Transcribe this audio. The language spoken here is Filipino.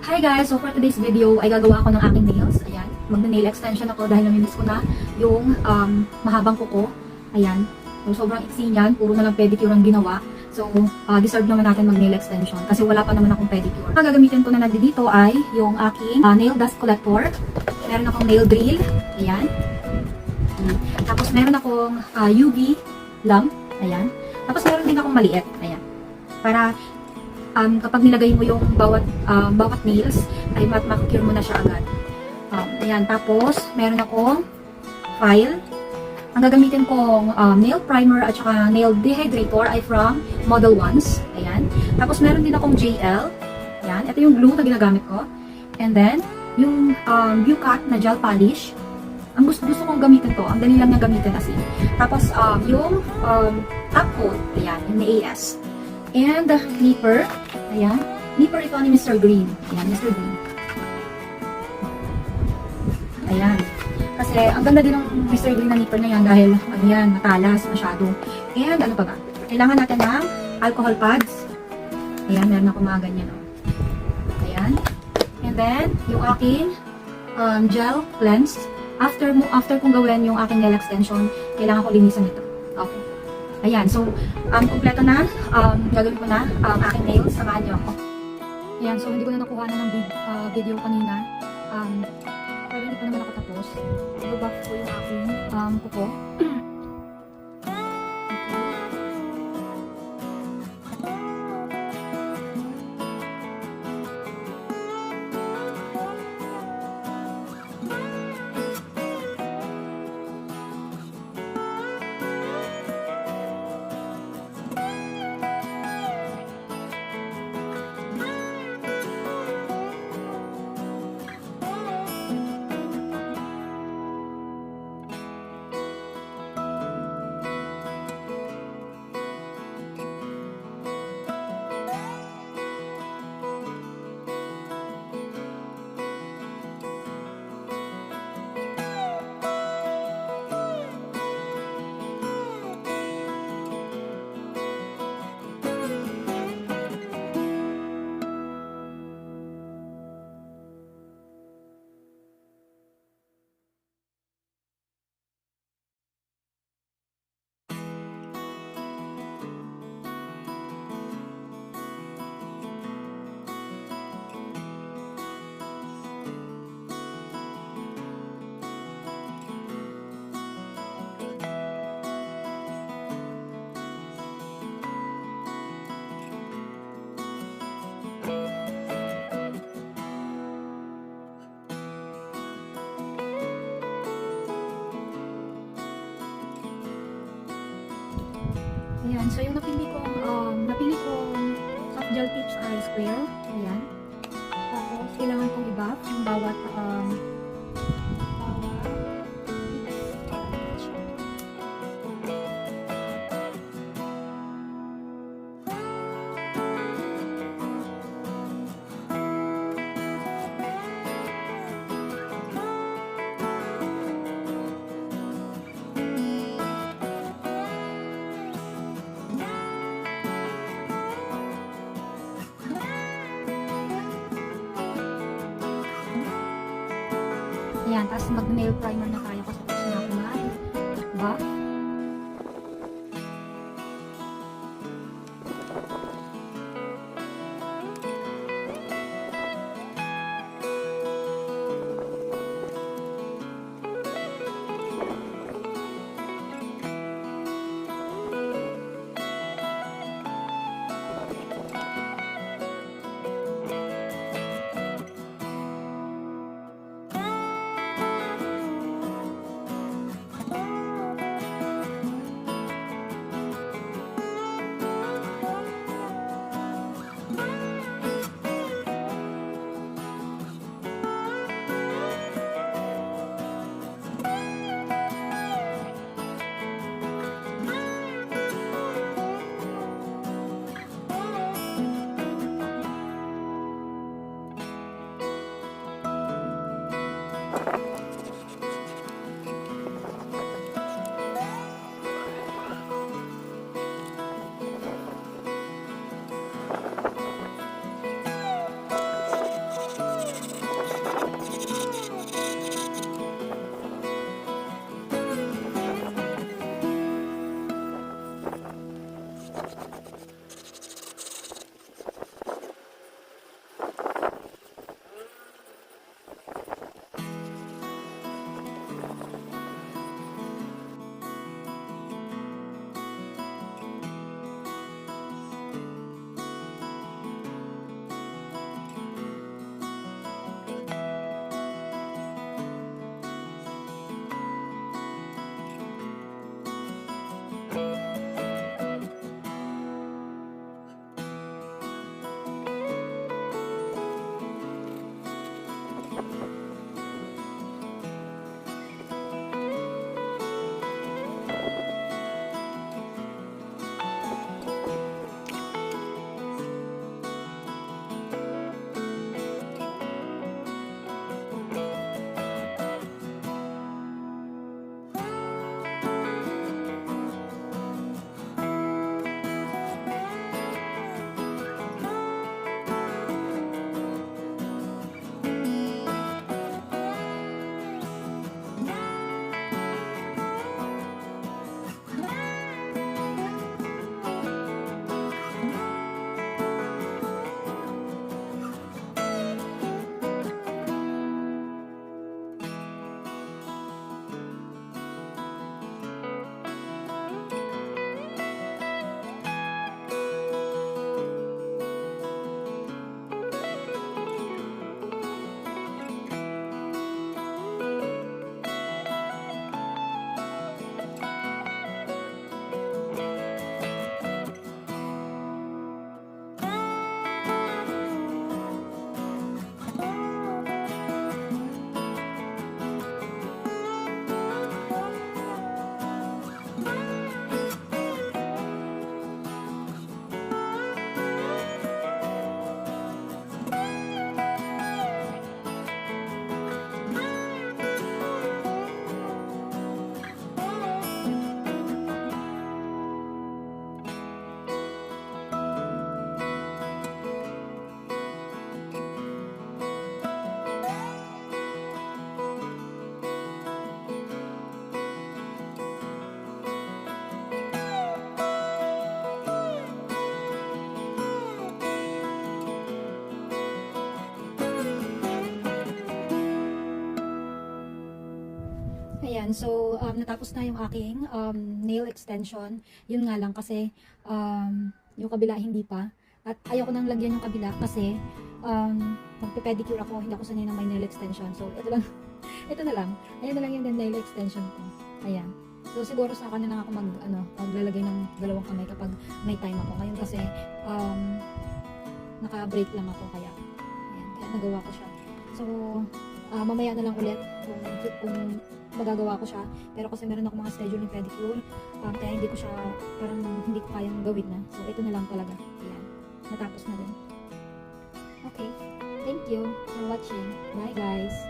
Hi guys! So for today's video ay gagawa ako ng aking nails. Ayan. Magna-nail extension ako dahil namimiss ko na yung mahabang kuko. Ayan. So sobrang iksi niyan. Puro na lang pedicure ang ginawa. So deserve naman natin mag-nail extension kasi wala pa naman akong pedicure. Ang gagamitin ko na nandito ay yung aking nail dust collector. Meron akong nail drill. Ayan. Tapos meron akong UV lamp. Ayan. Tapos meron din akong maliit. Ayan. Para kapag nilagay mo yung bawat nails, ay makikure mo na siya agad. Ayan, tapos meron akong file. Ang gagamitin kong nail primer at saka nail dehydrator ay from Model Ones. Ayan. Tapos meron din akong JL. Ayan, ito yung glue na ginagamit ko. And then, yung U-Cut na gel polish. Ang gusto kong gamitin to, ang dali lang niya gamitin as in. Tapos, yung top coat, ayan, yung AS. And nipper. Ayan. Nipper ito ni Mr. Green. Ayan, Mr. Green. Ayan. Kasi ang ganda din ng Mr. Green na nipper na yan dahil ano yan, matalas masyado. And ano pa ba? Kailangan natin ng alcohol pads. Ayan, meron ako mga ganyan. Oh. Ayan. And then, yung aking gel cleanse. After kong gawin yung aking nail extension, kailangan ko linisan ito. Okay. Ayan, so, kompleto na, gagawin ko na aking nails, samahan niyo ako. Ayan, so hindi ko na nakuha na ng video kanina. Pero hindi pa naman ako tapos. I-buff ko yung aking kuko. Ayan, so yung napili kong soft gel tips ay square. Ayan. Tapos, kailangan kong i-buff yung bawat ayan, tapos mag-nail primer na tayo kasi tapos na ako mag-buff. Ayan, so natapos na yung aking nail extension. Yun nga lang kasi yung kabila hindi pa. At ayoko nang lagyan yung kabila kasi magpe-pedicure ako, hindi ako sanay ng may nail extension. So ito lang, ito na lang. Ayan na lang yung nail extension ko. Ayan. So siguro sa akin na lang ako maglalagay ng dalawang kamay kapag may time ako. Ngayon kasi naka-break lang ako kaya nagawa ko siya. So, mamaya na lang ulit kung magagawa ko siya. Pero kasi meron ako mga schedule ng pedicure, kaya hindi ko siya, parang hindi ko kayang gawin na. So, ito na lang talaga. Ayan. Natapos na din. Okay. Thank you for watching. Bye guys.